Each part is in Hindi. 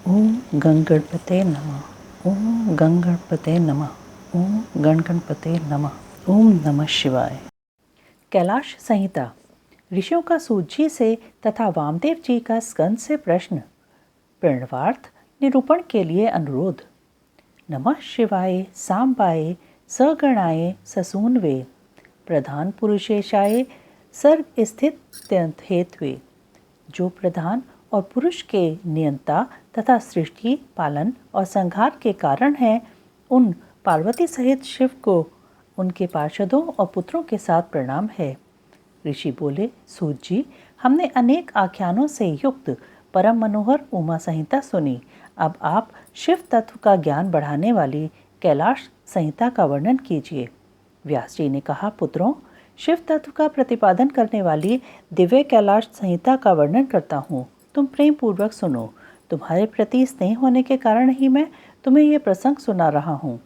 ओम गणगणपते नमः। ओम गणगणपते नमः। ओम गणगणपते नमः। ओम नमः शिवाय। कैलाश संहिता। ऋषियों का सूत जी से तथा वामदेव जी का स्कंद से प्रश्न। प्रणवार्थ निरूपण के लिए अनुरोध। नमः शिवाय सांबाय सगणाय ससूनवे प्रधान पुरुषेशाय सर्ग स्थित हेत्वे। जो प्रधान और पुरुष के नियंता तथा सृष्टि पालन और संहार के कारण हैं, उन पार्वती सहित शिव को उनके पार्षदों और पुत्रों के साथ प्रणाम है। ऋषि बोले, सूत जी, हमने अनेक आख्यानों से युक्त परम मनोहर उमा संहिता सुनी। अब आप शिव तत्व का ज्ञान बढ़ाने वाली कैलाश संहिता का वर्णन कीजिए। व्यास जी ने कहा, पुत्रों, शिव तत्व का प्रतिपादन करने वाली दिव्य कैलाश संहिता का वर्णन करता हूँ। तुम प्रेम पूर्वक सुनो। तुम्हारे प्रति स्नेह होने के कारण ही मैं तुम्हें यह प्रसंग सुना रहा हूँ।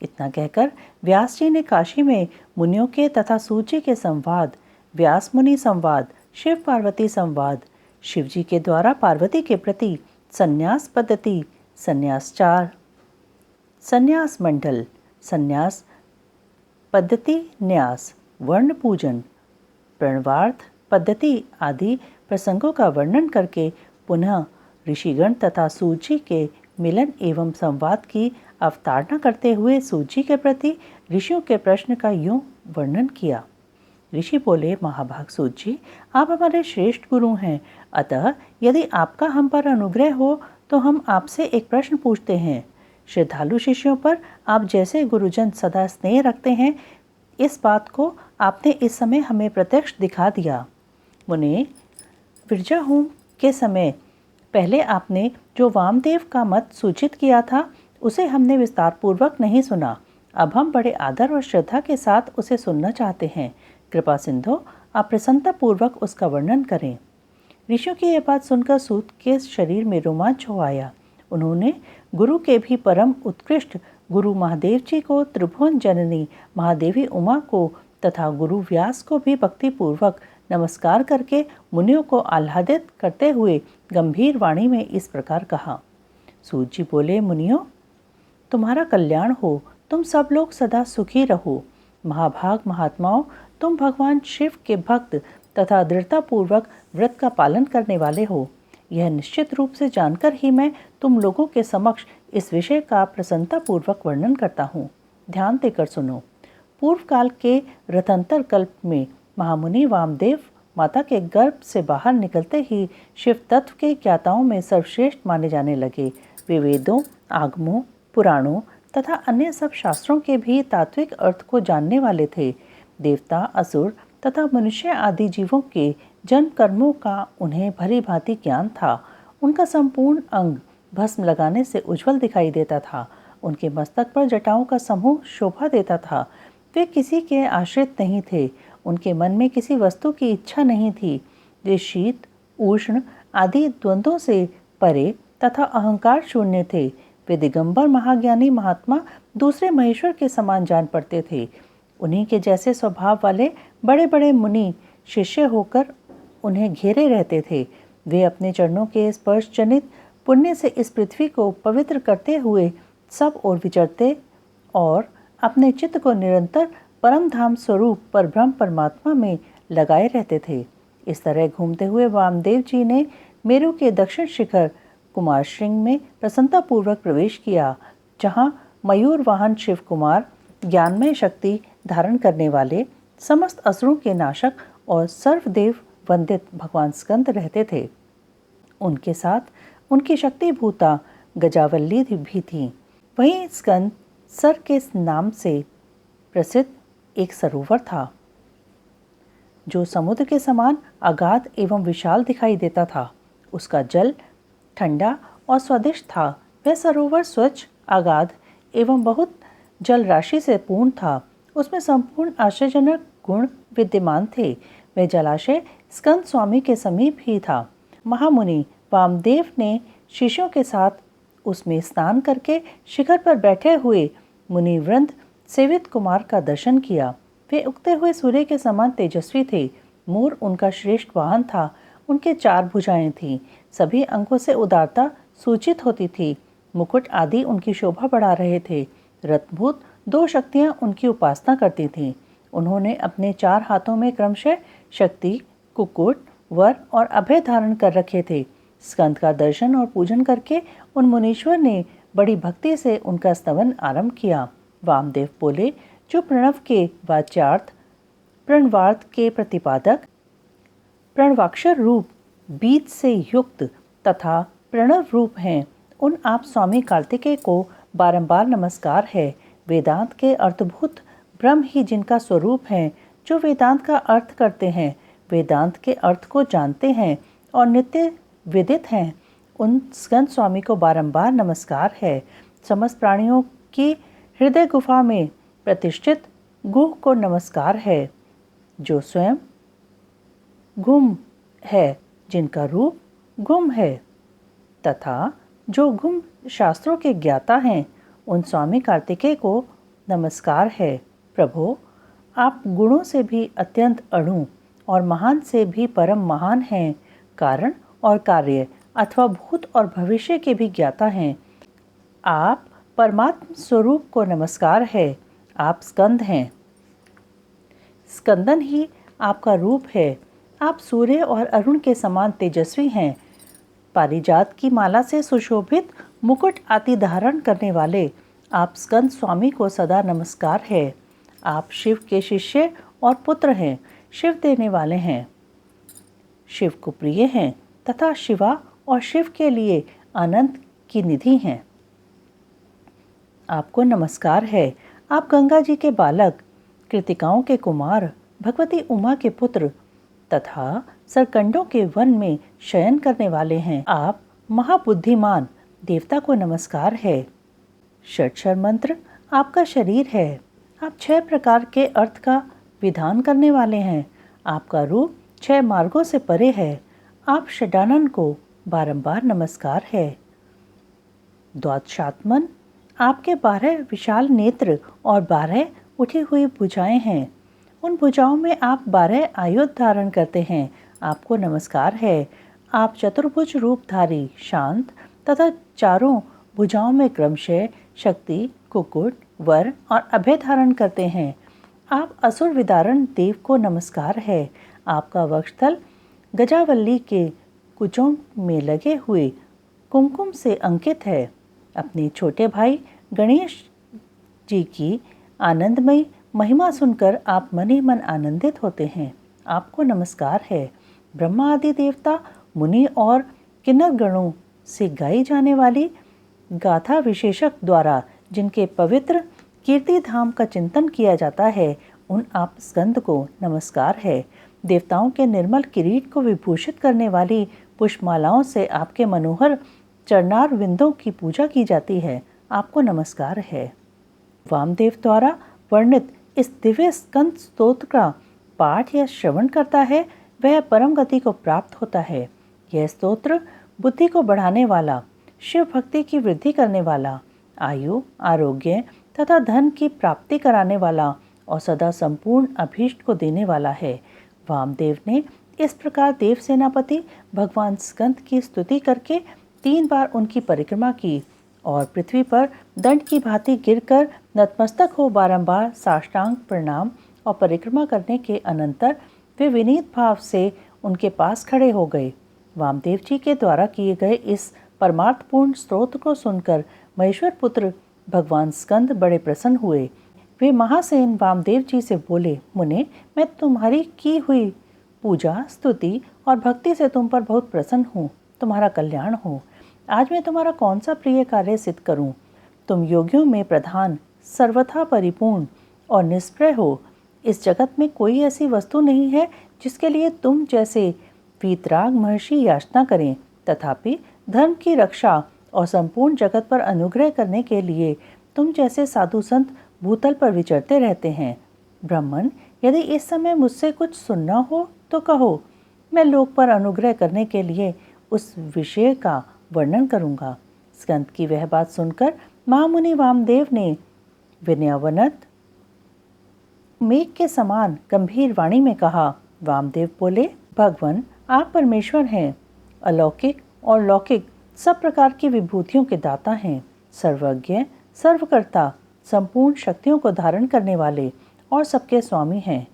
इतना कहकर व्यास जी ने काशी में मुनियों के तथा सूत जी के संवाद, व्यास मुनि संवाद, शिव पार्वती संवाद, शिव जी के द्वारा पार्वती के प्रति संन्यास पद्धति, संन्यासचार, संन्यास मंडल, संन्यास पद्धति, न्यास, वर्ण पूजन, प्रणवार्थ पद्धति आदि प्रसंगों का वर्णन करके पुनः ऋषिगण तथा सूत जी के मिलन एवं संवाद की अवतारणा करते हुए सूत जी के प्रति ऋषियों के प्रश्न का यूं वर्णन किया। ऋषि बोले, महाभाग सूत जी, आप हमारे श्रेष्ठ गुरु हैं, अतः यदि आपका हम पर अनुग्रह हो तो हम आपसे एक प्रश्न पूछते हैं। श्रद्धालु शिष्यों पर आप जैसे गुरुजन सदा स्नेह रखते हैं, इस बात को आपने इस समय हमें प्रत्यक्ष दिखा दिया। मुने, विरजा होम के समय पहले आपने जो वामदेव का मत सूचित किया था, उसे हमने विस्तार पूर्वक नहीं सुना। अब हम बड़े आदर और श्रद्धा के साथ उसे सुनना चाहते हैं। कृपा सिंधु, आप प्रसन्नता पूर्वक उसका वर्णन करें। ऋषियों की यह बात सुनकर सूत के शरीर में रोमांच हो आया। उन्होंने गुरु के भी परम उत्कृष्ट गुरु महादेव जी को, त्रिभुवन जननी महादेवी उमा को तथा गुरु व्यास को भी भक्ति पूर्वक नमस्कार करके मुनियों को आह्लादित करते हुए गंभीर वाणी में इस प्रकार कहा। सूत जी बोले, मुनियों, तुम्हारा कल्याण हो, तुम सब लोग सदा सुखी रहो। महाभाग महात्माओं, तुम भगवान शिव के भक्त तथा दृढ़तापूर्वक व्रत का पालन करने वाले हो। यह निश्चित रूप से जानकर ही मैं तुम लोगों के समक्ष इस विषय का प्रसन्नतापूर्वक वर्णन करता हूँ। ध्यान देकर सुनो। पूर्व काल के रथंतर कल्प में महामुनि वामदेव माता के गर्भ से बाहर निकलते ही शिव तत्व के ज्ञाताओं में सर्वश्रेष्ठ माने जाने लगे। वे वेदों, आगमों, पुराणों तथा अन्य सब शास्त्रों के भी तात्विक अर्थ को जानने वाले थे। देवता, असुर तथा मनुष्य आदि जीवों के जन्म कर्मों का उन्हें भली भांति ज्ञान था। उनका संपूर्ण अंग भस्म लगाने से उज्जवल दिखाई देता था। उनके मस्तक पर जटाओं का समूह शोभा देता था। वे किसी के आश्रित नहीं थे। उनके मन में किसी वस्तु की इच्छा नहीं थी। वे शीत, उष्ण आदि द्वंद्वों से परे तथा अहंकार शून्य थे। वे दिगंबर महाज्ञानी महात्मा दूसरे महेश्वर के समान जान पड़ते थे। उन्हीं के जैसे स्वभाव वाले बड़े बड़े मुनि शिष्य होकर उन्हें घेरे रहते थे। वे अपने चरणों के स्पर्श जनित पुण्य से इस पृथ्वी को पवित्र करते हुए सब ओर विचरते और अपने चित्त को निरंतर परम धाम स्वरूप परब्रह्म परमात्मा में लगाए रहते थे। इस तरह घूमते हुए वामदेव जी ने मेरु के दक्षिण शिखर कुमार श्रृंग में प्रसन्नतापूर्वक प्रवेश किया, जहाँ मयूर वाहन शिव कुमार, ज्ञानमय शक्ति धारण करने वाले, समस्त असुरों के नाशक और सर्वदेव वंदित भगवान स्कंद रहते थे। उनके साथ उनकी शक्ति भूता गजावल्ली भी थी। वहीं स्कंद सर के नाम से प्रसिद्ध एक सरोवर था, जो समुद्र के समान अगाध एवं विशाल दिखाई देता था। उसका जल ठंडा और स्वादिष्ट था। वह सरोवर स्वच्छ, अगाध एवं बहुत जल राशि से पूर्ण था। उसमें संपूर्ण आश्चर्यजनक गुण विद्यमान थे। वह जलाशय स्कंद स्वामी के समीप ही था। महामुनि वामदेव ने शिष्यों के साथ उसमें स्नान करके शिखर पर बैठे हुए मुनिवृंद सेवित कुमार का दर्शन किया। वे उगते हुए सूर्य के समान तेजस्वी थे। मोर उनका श्रेष्ठ वाहन था। उनके 4 भुजाएं थीं। सभी अंगों से उदारता सूचित होती थी। मुकुट आदि उनकी शोभा बढ़ा रहे थे। रत्नभूत 2 शक्तियाँ उनकी उपासना करती थीं। उन्होंने अपने 4 हाथों में क्रमशः शक्ति, कुक्कुट, वर और अभय धारण कर रखे थे। स्कंद का दर्शन और पूजन करके उन मुनीश्वर ने बड़ी भक्ति से उनका स्तवन आरंभ किया। वामदेव बोले, जो प्रणव के वाच्यार्थ, प्रणवार्थ के प्रतिपादक, प्रणवाक्षर रूप बीज से युक्त तथा प्रणव रूप हैं, उन आप स्वामी कार्तिकेय को बारंबार नमस्कार है। वेदांत के अर्थभूत ब्रह्म ही जिनका स्वरूप है, जो वेदांत का अर्थ करते हैं, वेदांत के अर्थ को जानते हैं और नित्य विदित हैं, उन स्कंद स्वामी को बारंबार नमस्कार है। समस्त प्राणियों की हृदय गुफा में प्रतिष्ठित गुह को नमस्कार है, जो स्वयं गुम है, जिनका रूप गुम है तथा जो गुम शास्त्रों के ज्ञाता हैं, उन स्वामी कार्तिकेय को नमस्कार है। प्रभो, आप गुणों से भी अत्यंत अणु और महान से भी परम महान हैं। कारण और कार्य अथवा भूत और भविष्य के भी ज्ञाता हैं। आप परमात्म स्वरूप को नमस्कार है। आप स्कंद हैं। स्कंदन ही आपका रूप है। आप सूर्य और अरुण के समान तेजस्वी हैं। पारिजात की माला से सुशोभित मुकुट आदि धारण करने वाले आप स्कंद स्वामी को सदा नमस्कार है। आप शिव के शिष्य और पुत्र हैं, शिव देने वाले हैं, शिव को प्रिय हैं तथा शिवा और शिव के लिए आनंद की निधि हैं। आपको नमस्कार है। आप गंगा जी के बालक, कृतिकाओं के कुमार, भगवती उमा के पुत्र तथा सरकंडों के वन में शयन करने वाले हैं। आप महाबुद्धिमान देवता को नमस्कार है। षट्क्षर मंत्र आपका शरीर है। आप 6 प्रकार के अर्थ का विधान करने वाले हैं। आपका रूप 6 मार्गों से परे है। आप षडानन को बारंबार नमस्कार है। द्वादशात्मन आपके 12 विशाल नेत्र और 12 उठी हुई भुजाएं हैं। उन भुजाओं में आप 12 आयुध धारण करते हैं। आपको नमस्कार है। आप चतुर्भुज रूपधारी, शांत तथा चारों भुजाओं में क्रमशः शक्ति, कुक्कुट, वर और अभय धारण करते हैं। आप असुर विदारण देव को नमस्कार है। आपका वक्षस्थल गजावल्ली के कुचों में लगे हुए कुमकुम से अंकित है। अपने छोटे भाई गणेश जी की आनंदमयी महिमा सुनकर आप मन ही मन आनंदित होते हैं। आपको नमस्कार है। ब्रह्मा आदि देवता, मुनि और किन्नर गणों से गाई जाने वाली गाथा विशेषक द्वारा जिनके पवित्र कीर्ति धाम का चिंतन किया जाता है, उन आप स्कंद को नमस्कार है। देवताओं के निर्मल किरीट को विभूषित करने वाली पुष्पमालाओं से आपके मनोहर चरणार विंदों की पूजा की जाती है। आपको नमस्कार है। वामदेव द्वारा वर्णित इस दिव्य स्कंद स्तोत्र का पाठ या श्रवण करता है, वह परम गति को प्राप्त होता है। यह स्तोत्र बुद्धि को बढ़ाने वाला, शिव भक्ति की वृद्धि करने वाला, आयु, आरोग्य तथा धन की प्राप्ति कराने वाला और सदा संपूर्ण अभीष्ट को देने वाला है। वामदेव ने इस प्रकार देव सेनापति भगवान स्कंद की स्तुति करके 3 बार उनकी परिक्रमा की और पृथ्वी पर दंड की भांति गिरकर नतमस्तक हो बारंबार साष्टांग प्रणाम और परिक्रमा करने के अनंतर वे विनीत भाव से उनके पास खड़े हो गए। वामदेव जी के द्वारा किए गए इस परमार्थपूर्ण स्तोत्र को सुनकर महेश्वर पुत्र भगवान स्कंद बड़े प्रसन्न हुए। वे महासेन वामदेव जी से बोले, मुने, मैं तुम्हारी की हुई पूजा, स्तुति और भक्ति से तुम पर बहुत प्रसन्न हूँ। तुम्हारा कल्याण हो। आज मैं तुम्हारा कौन सा प्रिय कार्य सिद्ध करूं? तुम योगियों में प्रधान, सर्वथा परिपूर्ण और निष्प्रय हो। इस जगत में कोई ऐसी वस्तु नहीं है जिसके लिए तुम जैसे वीतराग महर्षि याचना करें। तथापि धर्म की रक्षा और संपूर्ण जगत पर अनुग्रह करने के लिए तुम जैसे साधु संत भूतल पर विचरते रहते हैं। ब्राह्मण, यदि इस समय मुझसे कुछ सुनना हो तो कहो। मैं लोक पर अनुग्रह करने के लिए उस विषय का वर्णन करूंगा। स्कंद की वह बात सुनकर महामुनि वामदेव ने विनयवनत मेघ के समान गंभीर वाणी में कहा। वामदेव बोले, भगवान, आप परमेश्वर हैं। अलौकिक और लौकिक सब प्रकार की विभूतियों के दाता हैं, सर्वज्ञ, सर्वकर्ता, संपूर्ण शक्तियों को धारण करने वाले और सबके स्वामी हैं।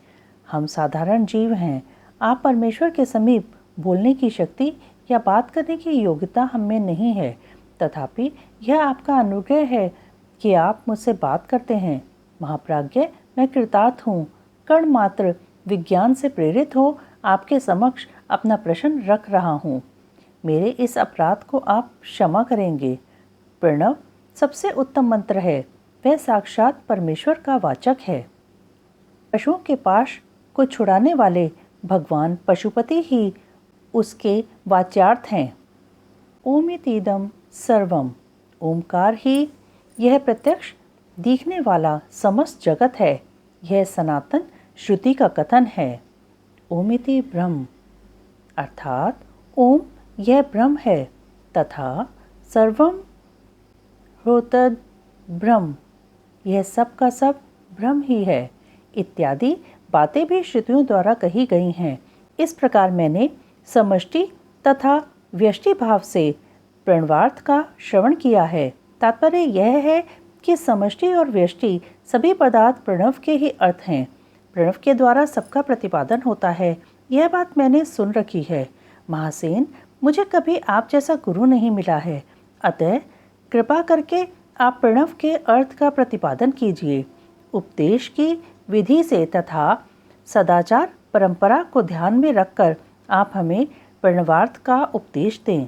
हम साधारण जीव हैं। आप परमेश्वर के समीप बोलने की शक्ति या बात करने की योग्यता हम में नहीं है, तथापि यह आपका अनुग्रह है कि आप मुझसे बात करते हैं। महाप्राज्ञ, मैं कृतार्थ हूँ। कण मात्र विज्ञान से प्रेरित हो आपके समक्ष अपना प्रश्न रख रहा हूँ। मेरे इस अपराध को आप क्षमा करेंगे। प्रणव सबसे उत्तम मंत्र है। वह साक्षात परमेश्वर का वाचक है। पशुओं के पाश को छुड़ाने वाले भगवान पशुपति ही उसके वाच्यार्थ हैं। ओमितीदम सर्वम, ओमकार ही यह प्रत्यक्ष दिखने वाला समस्त जगत है। यह सनातन श्रुति का कथन है। ओमिति ब्रह्म, अर्थात ओम यह ब्रह्म है तथा सर्वम ह्रोतद ब्रह्म, यह सब का सब ब्रह्म ही है, इत्यादि बातें भी श्रुतियों द्वारा कही गई हैं। इस प्रकार मैंने समष्टि तथा व्यष्टि भाव से प्रणवार्थ का श्रवण किया है। तात्पर्य यह है कि समष्टि और व्यष्टि सभी पदार्थ प्रणव के ही अर्थ हैं। प्रणव के द्वारा सबका प्रतिपादन होता है। यह बात मैंने सुन रखी है। महासेन, मुझे कभी आप जैसा गुरु नहीं मिला है, अतः कृपा करके आप प्रणव के अर्थ का प्रतिपादन कीजिए। उपदेश की विधि से तथा सदाचार परंपरा को ध्यान में रखकर आप हमें प्रणवार्थ का उपदेश दें।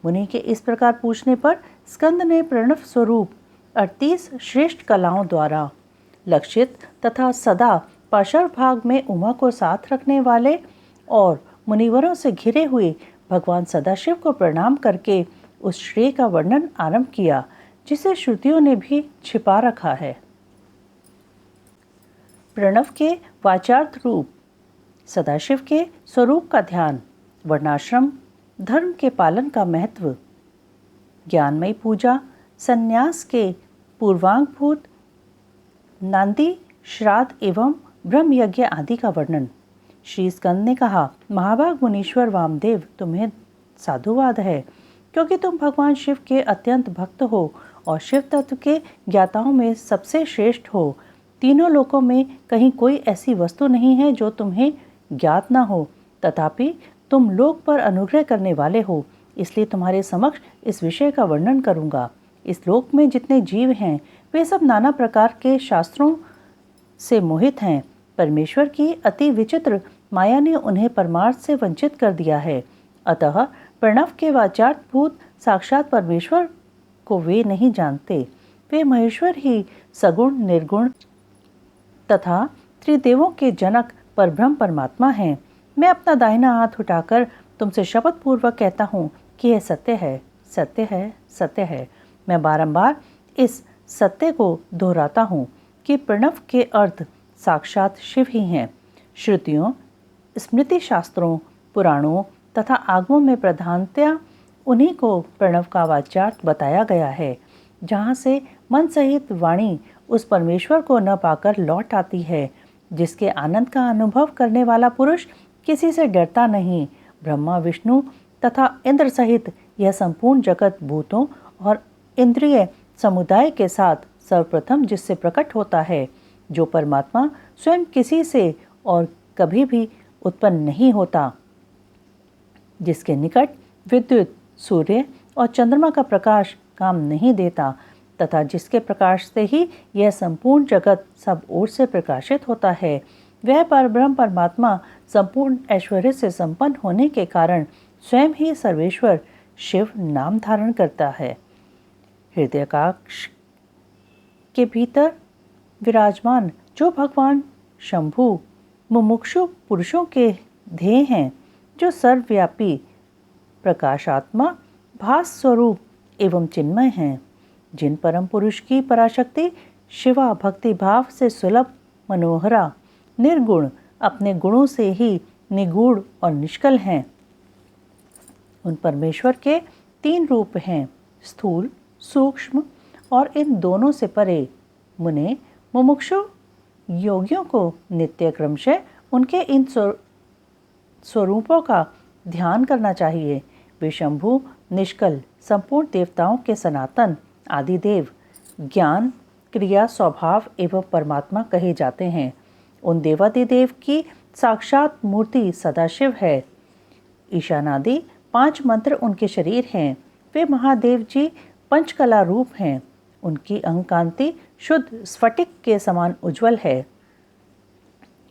मुनि के इस प्रकार पूछने पर स्कंद ने प्रणव स्वरूप 38 श्रेष्ठ कलाओं द्वारा लक्षित तथा सदा पार्श्व भाग में उमा को साथ रखने वाले और मुनिवरों से घिरे हुए भगवान सदाशिव को प्रणाम करके उस श्रेय का वर्णन आरंभ किया जिसे श्रुतियों ने भी छिपा रखा है। प्रणव के वाचार्थ रूप, सदाशिव के स्वरूप का ध्यान, वर्णाश्रम धर्म के पालन का महत्व, ज्ञानमयी पूजा, संन्यास के पूर्वांगभूत नांदी श्राद्ध एवं ब्रह्म यज्ञ आदि का वर्णन। श्री स्कंद ने कहा, महाभाग मुनीश्वर वामदेव, तुम्हें साधुवाद है, क्योंकि तुम भगवान शिव के अत्यंत भक्त हो और शिव तत्व के ज्ञाताओं में सबसे श्रेष्ठ हो। तीनों लोकों में कहीं कोई ऐसी वस्तु नहीं है जो तुम्हें ज्ञात न हो, तथापि तुम लोक पर अनुग्रह करने वाले हो, इसलिए तुम्हारे समक्ष इस विषय का वर्णन करूंगा। इस लोक में जितने जीव हैं वे सब नाना प्रकार के शास्त्रों से मोहित हैं। परमेश्वर की अति विचित्र माया ने उन्हें परमार्थ से वंचित कर दिया है। अतः प्रणव के वाचार्थभूत साक्षात परमेश्वर को वे नहीं जानते। वे महेश्वर ही सगुण, निर्गुण तथा त्रिदेवों के जनक परब्रह्म परमात्मा हैं। मैं अपना दाहिना हाथ उठाकर तुमसे शपथ पूर्वक कहता हूँ कि यह सत्य है, सत्य है, सत्य है। मैं बारंबार इस सत्य को दोहराता हूँ कि प्रणव के अर्थ साक्षात शिव ही हैं। श्रुतियों, स्मृति शास्त्रों, पुराणों तथा आगमों में प्रधानतया उन्हीं को प्रणव का वाच्यार्थ बताया गया है। जहाँ से मन सहित वाणी उस परमेश्वर को न पाकर लौट आती है, जिसके आनंद का अनुभव करने वाला पुरुष किसी से डरता नहीं। ब्रह्मा, विष्णु तथा इंद्र सहित यह संपूर्ण जगत भूतों और इंद्रिय समुदाय के साथ सर्वप्रथम जिससे प्रकट होता है, जो परमात्मा स्वयं किसी से और कभी भी उत्पन्न नहीं होता, जिसके निकट विद्युत, सूर्य और चंद्रमा का प्रकाश काम नहीं देता तथा जिसके प्रकाश से ही यह संपूर्ण जगत सब ओर से प्रकाशित होता है, वह परब्रह्म परमात्मा संपूर्ण ऐश्वर्य से संपन्न होने के कारण स्वयं ही सर्वेश्वर शिव नाम धारण करता है। हृदयाकाश के भीतर विराजमान जो भगवान शंभु मुमुक्षु पुरुषों के ध्येय हैं, जो सर्वव्यापी प्रकाशात्मा भास स्वरूप एवं चिन्मय हैं, जिन परम पुरुष की पराशक्ति शिवा भक्ति भाव से सुलभ, मनोहरा, निर्गुण, अपने गुणों से ही निगूढ़ और निष्कल हैं। उन परमेश्वर के 3 रूप हैं, स्थूल, सूक्ष्म और इन दोनों से परे। मुने मुमुक्षु योगियों को नित्य क्रमशः उनके इन स्वरूपों का ध्यान करना चाहिए। वे शंभु, निष्कल, संपूर्ण देवताओं के सनातन आदिदेव, ज्ञान, क्रिया, स्वभाव एवं परमात्मा कहे जाते हैं। उन देवादिदेव की साक्षात मूर्ति सदाशिव है। ईशानादि 5 मंत्र उनके शरीर हैं। वे महादेव जी पंचकला रूप हैं। उनकी अंग कांति शुद्ध स्फटिक के समान उज्जवल है।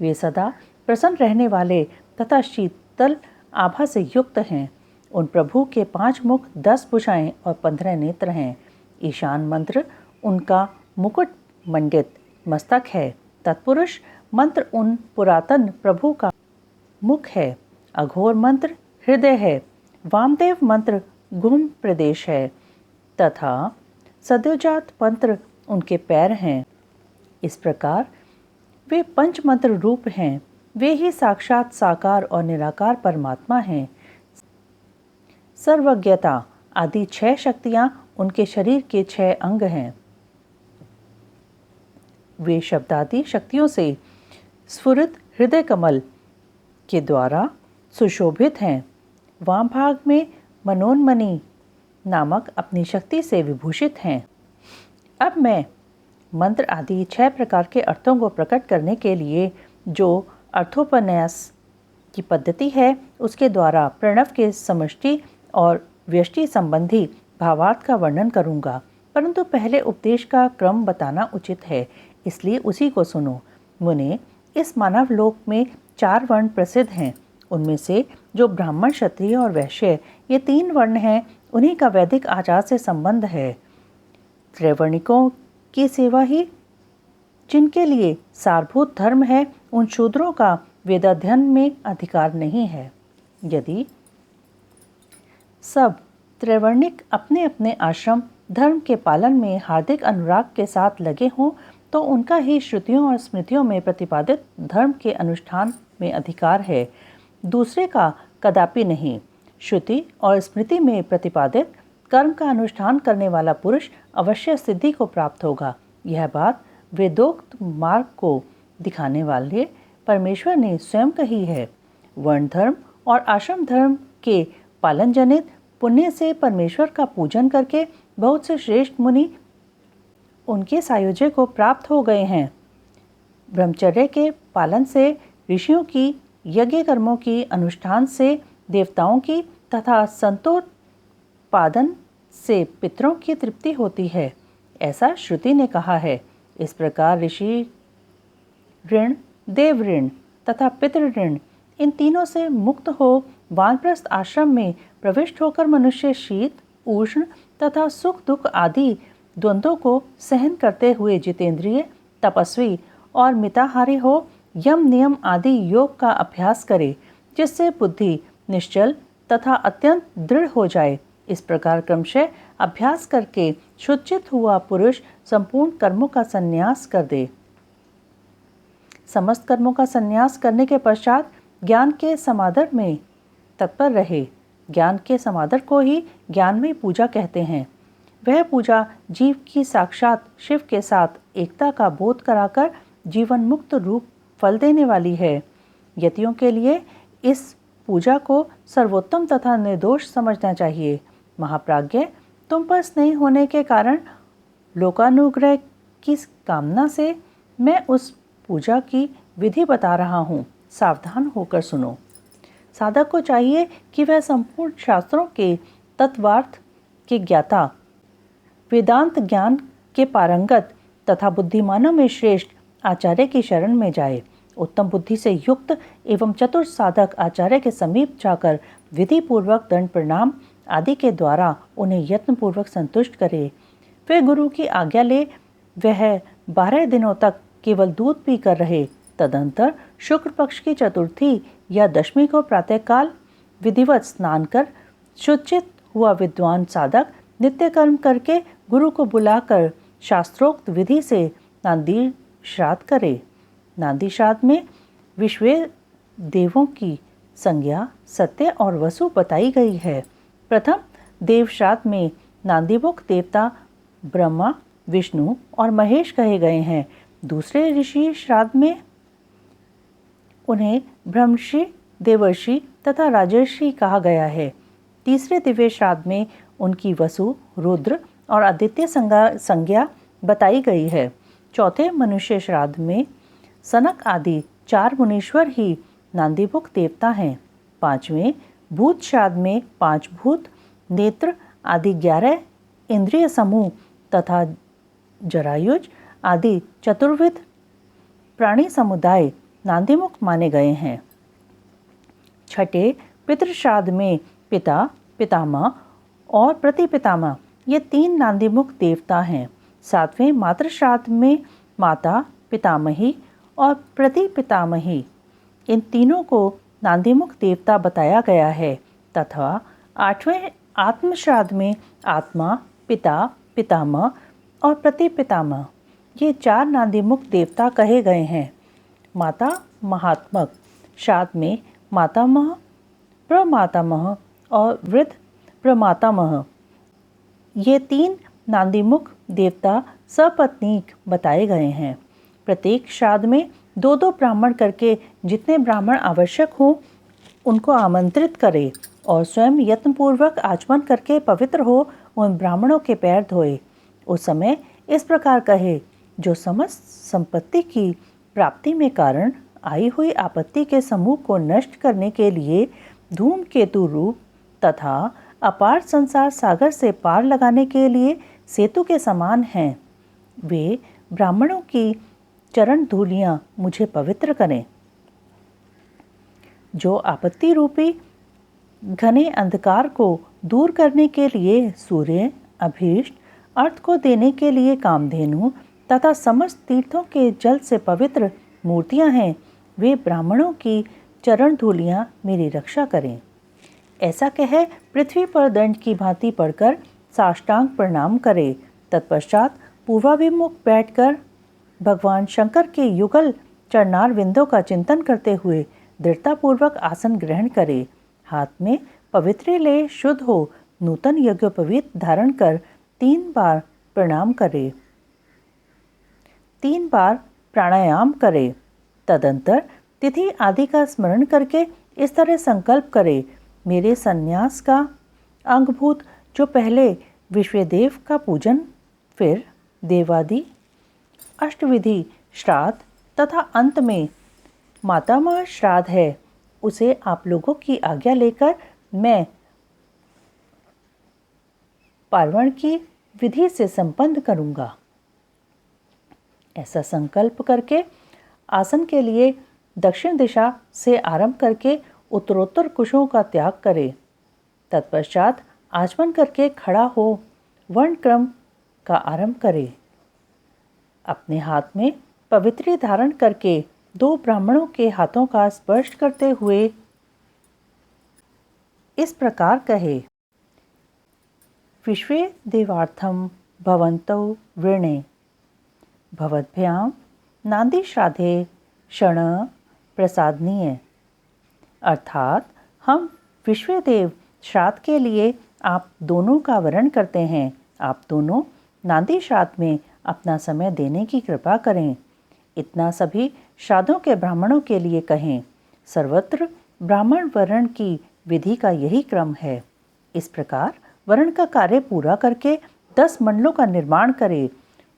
वे सदा प्रसन्न रहने वाले तथा शीतल आभा से युक्त हैं। उन प्रभु के 5 मुख, 10 भुजाएं और 15 नेत्र हैं। ईशान मंत्र उनका मुकुट मंडित मस्तक है। तत्पुरुष मंत्र उन पुरातन प्रभु का मुख है। अघोर मंत्र हृदय है। वामदेव मंत्र गुम प्रदेश है तथा सद्योजात मंत्र उनके पैर हैं। इस प्रकार वे पंच मंत्र रूप हैं। वे ही साक्षात साकार और निराकार परमात्मा हैं। सर्वज्ञता आदि 6 शक्तियां उनके शरीर के 6 अंग हैं। वे शब्दादि शक्तियों से स्फुरित हृदय कमल के द्वारा सुशोभित हैं। वाम भाग में मनोन्मणि नामक अपनी शक्ति से विभूषित हैं। अब मैं मंत्र आदि 6 प्रकार के अर्थों को प्रकट करने के लिए जो अर्थोपन्यास की पद्धति है उसके द्वारा प्रणव के समष्टि और व्यष्टि संबंधी भावार्थ का वर्णन करूंगा, परंतु पहले उपदेश का क्रम बताना उचित है, इसलिए उसी को सुनो। मुने, इस मानव लोक में 4 वर्ण प्रसिद्ध हैं। उनमें से जो ब्राह्मण, क्षत्रिय और वैश्य ये 3 वर्ण हैं, उन्हीं का वैदिक आचार से संबंध है। त्रैवर्णिकों की सेवा ही जिनके लिए सारभूत धर्म है, उन शूद्रों का वेदाध्ययन में अधिकार नहीं है। यदि सब त्रैवर्णिक अपने अपने आश्रम धर्म के पालन में हार्दिक अनुराग के साथ लगे हों तो उनका ही श्रुतियों और स्मृतियों में प्रतिपादित धर्म के अनुष्ठान में अधिकार है, दूसरे का कदापि नहीं। श्रुति और स्मृति में प्रतिपादित कर्म का अनुष्ठान करने वाला पुरुष अवश्य सिद्धि को प्राप्त होगा। यह बात वेदोक्त मार्ग को दिखाने वाले परमेश्वर ने स्वयं कही है। वर्ण धर्म और आश्रम धर्म के पालन जनित पुण्य से परमेश्वर का पूजन करके बहुत से श्रेष्ठ मुनि उनके सायुज्य को प्राप्त हो गए हैं। ब्रह्मचर्य के पालन से ऋषियों की, यज्ञ कर्मों की अनुष्ठान से देवताओं की तथा संतोत्पादन से पितरों की तृप्ति होती है, ऐसा श्रुति ने कहा है। इस प्रकार ऋषि ऋण, देव ऋण तथा पितृ ऋण इन तीनों से मुक्त हो वानप्रस्थ आश्रम में प्रविष्ट होकर मनुष्य शीत, उष्ण तथा सुख दुख आदि द्वंद्वों को सहन करते हुए जितेंद्रिय, तपस्वी और मिताहारी हो यम नियम आदि योग का अभ्यास करे, जिससे बुद्धि निश्चल तथा अत्यंत दृढ़ हो जाए। इस प्रकार क्रमशः अभ्यास करके शुचित हुआ पुरुष संपूर्ण कर्मों का संन्यास कर दे। समस्त कर्मों का संन्यास करने के पश्चात ज्ञान के समादर में तत्पर रहे। ज्ञान के समादर को ही ज्ञानमयी पूजा कहते हैं। वह पूजा जीव की साक्षात शिव के साथ एकता का बोध कराकर जीवन मुक्त रूप फल देने वाली है। यतियों के लिए इस पूजा को सर्वोत्तम तथा निर्दोष समझना चाहिए। महाप्राज्ञ, तुम पर स्नेह होने के कारण लोकानुग्रह की कामना से मैं उस पूजा की विधि बता रहा हूँ, सावधान होकर सुनो। साधक को चाहिए कि वह संपूर्ण शास्त्रों के तत्वार्थ के ज्ञाता, वेदांत ज्ञान के पारंगत तथा बुद्धिमानों में श्रेष्ठ आचार्य की शरण में जाए। उत्तम बुद्धि से युक्त एवं चतुर साधक आचार्य के समीप जाकर विधि पूर्वक दंड प्रणाम आदि के द्वारा उन्हें यत्न पूर्वक संतुष्ट करे। वे गुरु की आज्ञा ले वह 12 दिनों तक केवल दूध पी कर रहे। तदंतर शुक्ल पक्ष की चतुर्थी या दशमी को प्रातःकाल विधिवत स्नान कर शुचित हुआ विद्वान साधक नित्य कर्म करके गुरु को बुलाकर शास्त्रोक्त विधि से नांदी श्राद्ध करे। नांदी श्राद्ध में विश्व देवों की संज्ञा, सत्य और वसु बताई गई है। प्रथम देव श्राद्ध में नांदीमुख देवता ब्रह्मा, विष्णु और महेश कहे गए हैं। दूसरे ऋषि श्राद्ध में उन्हें ब्रह्मर्षि, देवर्षि तथा राजर्षि कहा गया है। तीसरे दिव्य श्राद्ध में उनकी वसु, रुद्र और आदित्य संज्ञा बताई गई है। चौथे मनुष्य श्राद्ध में सनक आदि 4 मुनीश्वर ही नांदीमुख देवता हैं। 5वें भूत श्राद्ध में 5 भूत, नेत्र आदि 11 इंद्रिय समूह तथा जरायुज आदि चतुर्विध प्राणी समुदाय नांदीमुख माने गए हैं। छठे पितृश्राद्ध में पिता, पितामह और प्रतिपितामह ये 3 नांदीमुख देवता हैं। 7वें मातृश्राद्ध में माता, पितामही और प्रतिपितामही इन तीनों को नांदीमुख देवता बताया गया है तथा 8वें आत्मश्राद्ध में आत्मा, पिता, पितामह और प्रतिपितामह ये 4 नांदीमुख देवता कहे गए हैं। माता महात्मक श्राद्ध में मातामह, प्रमातामह और वृद्ध प्रमातामह ये 3 नांदीमुख देवता सपत्नीक बताए गए हैं। प्रत्येक श्राद्ध में 2-2 ब्राह्मण करके जितने ब्राह्मण आवश्यक हों उनको आमंत्रित करे और स्वयं यत्नपूर्वक आचमन करके पवित्र हो उन ब्राह्मणों के पैर धोए। उस समय इस प्रकार कहे, जो समस्त संपत्ति की प्राप्ति में कारण आई हुई आपत्ति के समूह को नष्ट करने के लिए धूमकेतु रूप तथा अपार संसार सागर से पार लगाने के लिए सेतु के समान हैं, वे ब्राह्मणों की चरण धूलियाँ मुझे पवित्र करें। जो आपत्ति रूपी घने अंधकार को दूर करने के लिए सूर्य, अभीष्ट, अर्थ को देने के लिए कामधेनु तथा समस्त तीर्थों के जल से पवित्र मूर्तियां हैं, वे ब्राह्मणों की चरण धूलियाँ मेरी रक्षा करें। ऐसा कहे पृथ्वी पर दंड की भांति पड़कर साष्टांग प्रणाम करे। तत्पश्चात पूर्वाभिमुख बैठकर भगवान शंकर के युगल चरणार विंदों का चिंतन करते हुए दृढ़तापूर्वक आसन ग्रहण करे। हाथ में पवित्र ले शुद्ध हो नूतन यज्ञोपवीत धारण कर 3 बार प्रणाम करे, 3 बार प्राणायाम करे। तदंतर तिथि आदि का स्मरण करके इस तरह संकल्प करे, मेरे संन्यास का अंगभूत जो पहले विश्वदेव का पूजन, फिर देवादि अष्टविधि श्राद्ध तथा अंत में मातामह श्राद्ध है, उसे आप लोगों की आज्ञा लेकर मैं पार्वण की विधि से संपन्न करूंगा। ऐसा संकल्प करके आसन के लिए दक्षिण दिशा से आरंभ करके उत्तरोत्तर कुशों का त्याग करे। तत्पश्चात आचमन करके खड़ा हो वर्ण क्रम का आरंभ करे। अपने हाथ में पवित्री धारण करके 2 ब्राह्मणों के हाथों का स्पर्श करते हुए इस प्रकार कहे, विश्वे देवार्थम भवन्तौ वृणे भवद्भ्याम नांदी श्राद्धे क्षण प्रसादनीय। अर्थात हम विश्वदेव श्राद्ध के लिए आप दोनों का वरण करते हैं। आप दोनों नांदी श्राद्ध में अपना समय देने की कृपा करें। इतना सभी श्राद्धों के ब्राह्मणों के लिए कहें। सर्वत्र ब्राह्मण वरण की विधि का यही क्रम है। इस प्रकार वरण का कार्य पूरा करके 10 मंडलों का निर्माण करे।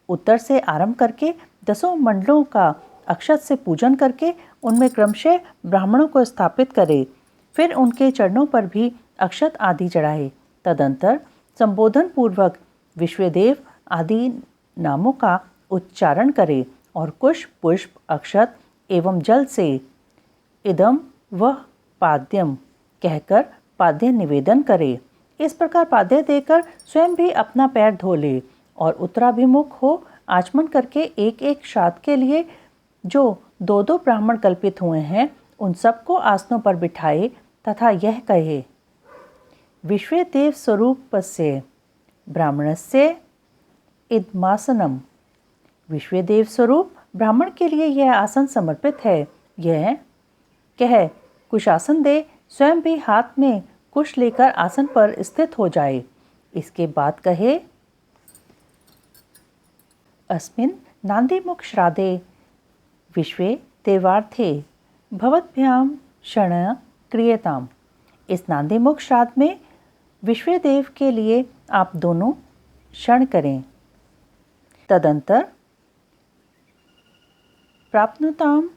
उत्तर से आरंभ करके 10 मंडलों का अक्षत से पूजन करके उनमें क्रमशः ब्राह्मणों को स्थापित करे। फिर उनके चरणों पर भी अक्षत आदि चढ़ाए। तदंतर संबोधन पूर्वक विश्वदेव आदि नामों का उच्चारण करे और कुश, पुष्प, अक्षत एवं जल से इदम वह पाद्यम कहकर पाद्य निवेदन करे। इस प्रकार पाद्य देकर स्वयं भी अपना पैर धो ले और उत्तराभिमुख हो आचमन करके एक श्राद्ध के लिए जो 2-2 ब्राह्मण कल्पित हुए हैं उन सबको आसनों पर बिठाए तथा यह कहे, विश्वदेव स्वरूपस्य ब्राह्मणस्य इदमासनम। विश्वदेव स्वरूप ब्राह्मण के लिए यह आसन समर्पित है। यह कह कुशासन दे, स्वयं भी हाथ में कुश लेकर आसन पर स्थित हो जाए। इसके बाद कहे, अस्मिन् नांदीमुख श्राद्धे विश्वे देवार्थे भवद्भ्याम क्षण क्रियताम। इस नांदीमुख श्राद्ध में विश्वदेव के लिए आप दोनों क्षण करें। तदंतर प्राप्नुताम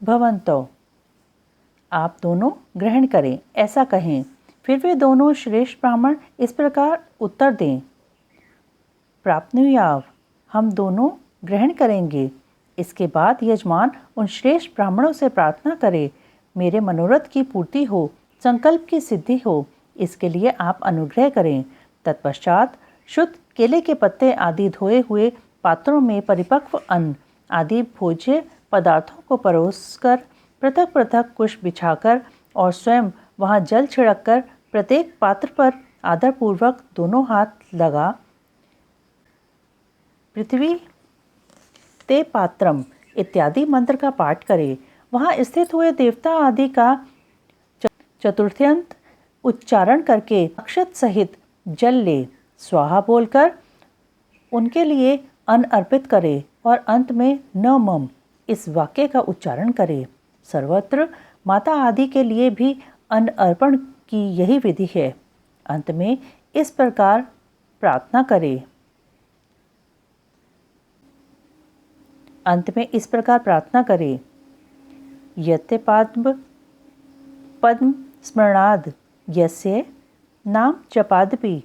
भवन्तौ, आप दोनों ग्रहण करें, ऐसा कहें। फिर वे दोनों श्रेष्ठ ब्राह्मण इस प्रकार उत्तर दें, प्राप्नुयाव, हम दोनों ग्रहण करेंगे। इसके बाद यजमान उन श्रेष्ठ ब्राह्मणों से प्रार्थना करे, मेरे मनोरथ की पूर्ति हो, संकल्प की सिद्धि हो, इसके लिए आप अनुग्रह करें। तत्पश्चात शुद्ध केले के पत्ते आदि धोए हुए पात्रों में परिपक्व अन्न आदि भोज्य पदार्थों को परोसकर पृथक पृथक कुश बिछाकर और स्वयं वहां जल छिड़ककर प्रत्येक पात्र पर आदरपूर्वक दोनों हाथ लगा पृथ्वी ते पात्रम इत्यादि मंत्र का पाठ करे। वहां स्थित हुए देवता आदि का चतुर्थ्यंत उच्चारण करके अक्षत सहित जल ले स्वाहा बोलकर उनके लिए अन्न अर्पित करे और अंत में न मम इस वाक्य का उच्चारण करे। सर्वत्र माता आदि के लिए भी अन्न अर्पण की यही विधि है। अंत में इस प्रकार प्रार्थना करे, यत्ते पद्म स्मरणाद यस्य नाम जपादपि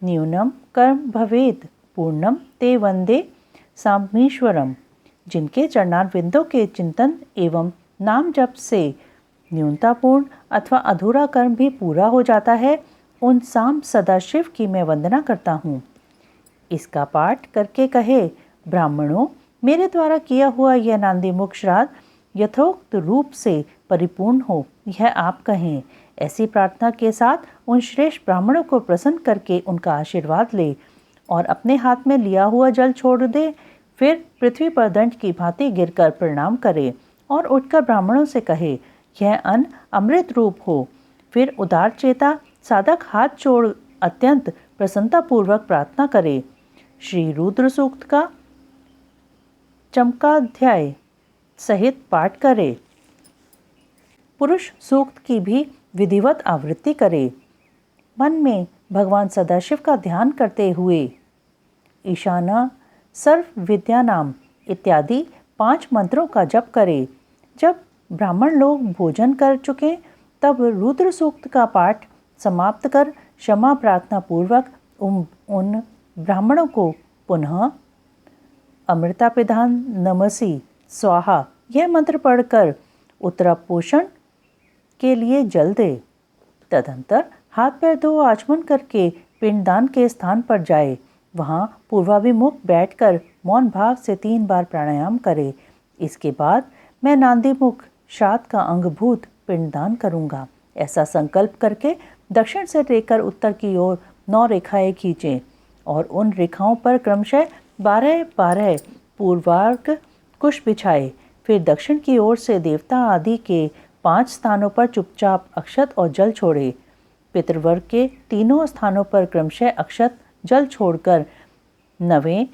न्यूनम कर्म भवेद पूर्णम ते वंदे सामीश्वरम। जिनके चरणारविंदों के चिंतन एवं नाम जप से न्यूनतापूर्ण अथवा अधूरा कर्म भी पूरा हो जाता है, उन साम सदाशिव की मैं वंदना करता हूँ। इसका पाठ करके कहे, ब्राह्मणों, मेरे द्वारा किया हुआ यह नांदीमुख श्राद्ध यथोक्त रूप से परिपूर्ण हो, यह आप कहें। ऐसी प्रार्थना के साथ उन श्रेष्ठ ब्राह्मणों को प्रसन्न करके उनका आशीर्वाद ले और अपने हाथ में लिया हुआ जल छोड़ दे। फिर पृथ्वी पर दंड की भांति गिरकर प्रणाम करे और उठकर ब्राह्मणों से कहे, यह अन्न अमृत रूप हो। फिर उदार चेता साधक हाथ जोड़ अत्यंत प्रसन्नतापूर्वक प्रार्थना करे। श्री रुद्र सूक्त का चमकाध्याय सहित पाठ करे। पुरुष सूक्त की भी विधिवत आवृत्ति करे। मन में भगवान सदाशिव का ध्यान करते हुए ईशाना सर्व विद्या नाम इत्यादि 5 मंत्रों का जप करे। जब ब्राह्मण लोग भोजन कर चुके तब रुद्र सूक्त का पाठ समाप्त कर क्षमा प्रार्थना पूर्वक उन ब्राह्मणों को पुनः अमृतापिधान नमसी स्वाहा यह मंत्र पढ़कर उत्तरापोषण के लिए जल दे। तदंतर हाथ पैर धो आचमन करके पिंडदान के स्थान पर जाए। वहाँ पूर्वाभिमुख बैठकर मौन भाव से 3 बार प्राणायाम करे। इसके बाद मैं नांदीमुख श्राद्ध का अंगभूत पिंडदान करूँगा, ऐसा संकल्प करके दक्षिण से लेकर उत्तर की ओर 9 रेखाएं खींचें और उन रेखाओं पर क्रमशः 12-12 पूर्वार्क कुश बिछाए। फिर दक्षिण की ओर से देवता आदि के 5 स्थानों पर चुपचाप अक्षत और जल छोड़े। पितृवर्ग के 3 स्थानों पर क्रमशः अक्षत जल छोड़कर 9वें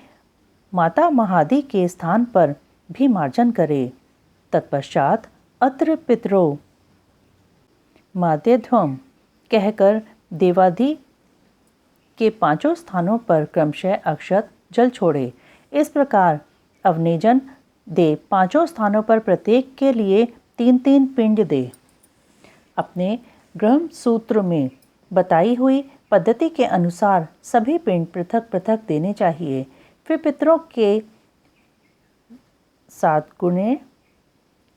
माता महादी के स्थान पर भी मार्जन करे। तत्पश्चात अत्र पितरो माध्यध्वम कहकर देवादि के 5 स्थानों पर क्रमशः अक्षत जल छोड़े। इस प्रकार अवनेजन दे 5 स्थानों पर प्रत्येक के लिए 3-3 पिंड दे। अपने ब्रह्म सूत्र में बताई हुई पद्धति के अनुसार सभी पिंड पृथक पृथक देने चाहिए। फिर पितरों के 7 गुणे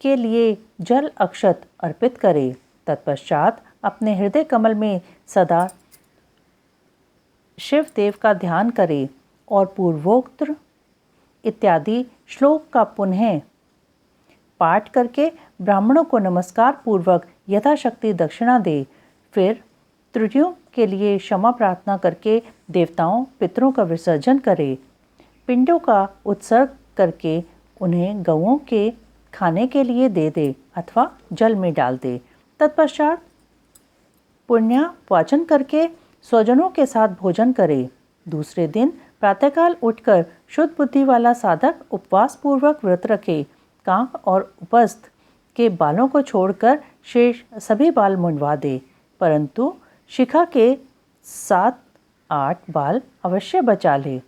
के लिए जल अक्षत अर्पित करे। तत्पश्चात अपने हृदय कमल में सदा शिव देव का ध्यान करे और पूर्वोक्त इत्यादि श्लोक का पुनः पाठ करके ब्राह्मणों को नमस्कार पूर्वक यथाशक्ति दक्षिणा दे। फिर त्रुटियों के लिए क्षमा प्रार्थना करके देवताओं पितरों का विसर्जन करे। पिंडों का उत्सर्ग करके उन्हें गौओं के खाने के लिए दे दे अथवा जल में डाल दे। तत्पश्चात पुण्य वाचन करके स्वजनों के साथ भोजन करे। दूसरे दिन प्रातःकाल उठकर शुद्ध बुद्धि वाला साधक उपवास पूर्वक व्रत रखे। कांक और उपस्थ के बालों को छोड़कर शेष सभी बाल मुंडवा दे, परंतु शिखा के 7-8 बाल अवश्य बचा ले।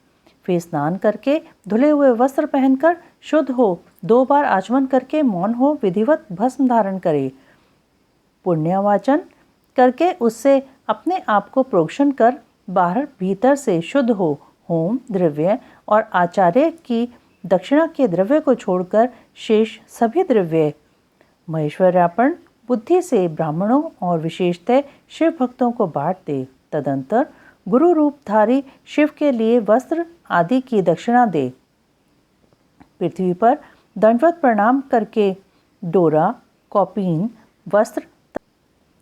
फिर स्नान करके धुले हुए वस्त्र पहनकर शुद्ध हो 2 बार आचमन करके मौन हो विधिवत भस्म धारण करे। पुण्यवाचन करके उससे अपने आप को प्रोक्षण कर बाहर भीतर से शुद्ध हो। होम द्रव्य और आचार्य की दक्षिणा के द्रव्य को छोड़कर शेष सभी द्रव्य महेश्वरार्पण बुद्धि से ब्राह्मणों और विशेषतः शिव भक्तों को बांट दे। तदंतर गुरु रूपधारी शिव के लिए वस्त्र आदि की दक्षिणा दे। पृथ्वी पर दंडवत प्रणाम करके डोरा, कौपीन, वस्त्र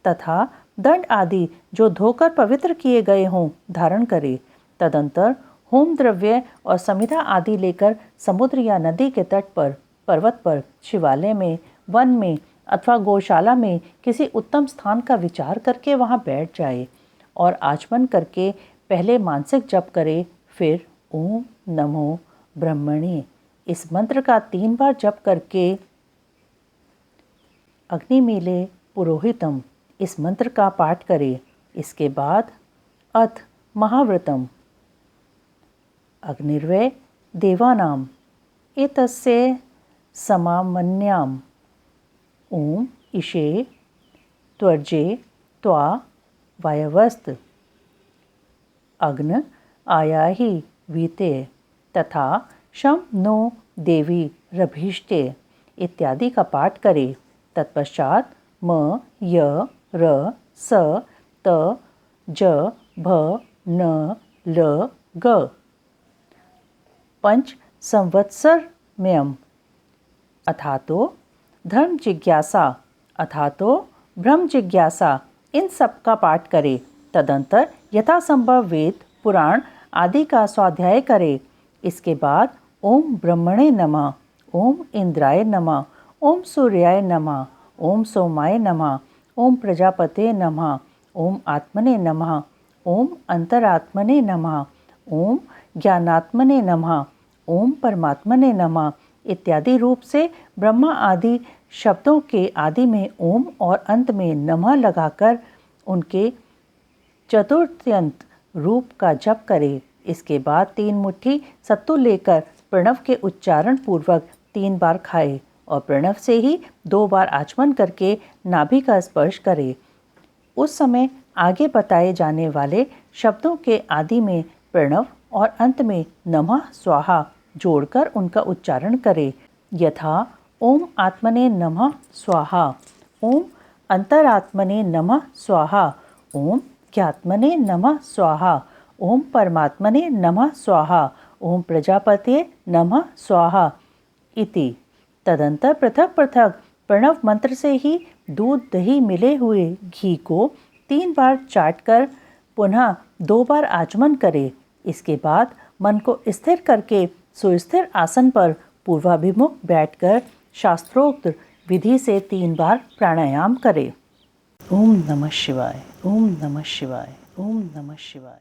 तथा दंड आदि जो धोकर पवित्र किए गए हों धारण करे। तदंतर होम द्रव्य और समिधा आदि लेकर समुद्र या नदी के तट पर, पर्वत पर, शिवालय में, वन में अथवा गौशाला में किसी उत्तम स्थान का विचार करके वहां बैठ जाए और आचमन करके पहले मानसिक जप करे। फिर ओम नमो ब्रह्मणे इस मंत्र का 3 बार जप करके अग्निमीले पुरोहितम इस मंत्र का पाठ करे। इसके बाद अथ महाव्रतम अग्निर्वै देवानाम एतस्य समामन्याम ओम ईशे त्वर्जे त्वा वायवस्त अग्न आयाहि वीते तथा शम नो देवी रभीष्टे इत्यादि का पाठ करे। तत्पश्चात म य र स त ज भ न ल ग पंच संवत्सरमयम् अथातो धर्म जिज्ञासा अथातो ब्रह्म जिज्ञासा इन सब का पाठ करे। तदंतर यथासंभव वेद पुराण आदि का स्वाध्याय करे। इसके बाद ओम ब्रह्मणे नमः, ओम इंद्राय नमः, ओम सूर्याय नमः, ओम सोमाय नमः, ओम प्रजापते नमः, ओम आत्मने नमः, ओम अंतरात्मने नमः, ओम ज्ञानात्मने नमः, ओम परमात्मने नमः इत्यादि रूप से ब्रह्मा आदि शब्दों के आदि में ओम और अंत में नमः लगाकर उनके चतुर्थ्यंत रूप का जप करे। इसके बाद 3 मुट्ठी सत्तू लेकर प्रणव के उच्चारण पूर्वक 3 बार खाए और प्रणव से ही 2 बार आचमन करके नाभि का स्पर्श करे। उस समय आगे बताए जाने वाले शब्दों के आदि में प्रणव और अंत में नमः स्वाहा जोड़कर उनका उच्चारण करे। यथा ओम आत्मने नमः स्वाहा, ओम अंतरात्मने नमः स्वाहा, ओम ज्ञात्मने नमः स्वाहा, ओम परमात्मने नमः स्वाहा, ओम प्रजापते नमः स्वाहा इति। तदंतर पृथक पृथक प्रणव मंत्र से ही दूध दही मिले हुए घी को 3 बार चाटकर पुनः 2 बार आचमन करे। इसके बाद मन को स्थिर करके सुस्थिर आसन पर पूर्वाभिमुख बैठकर शास्त्रोक्त विधि से 3 बार प्राणायाम करे। ओम नमः शिवाय, ओम नमः शिवाय, ओम नमः शिवाय।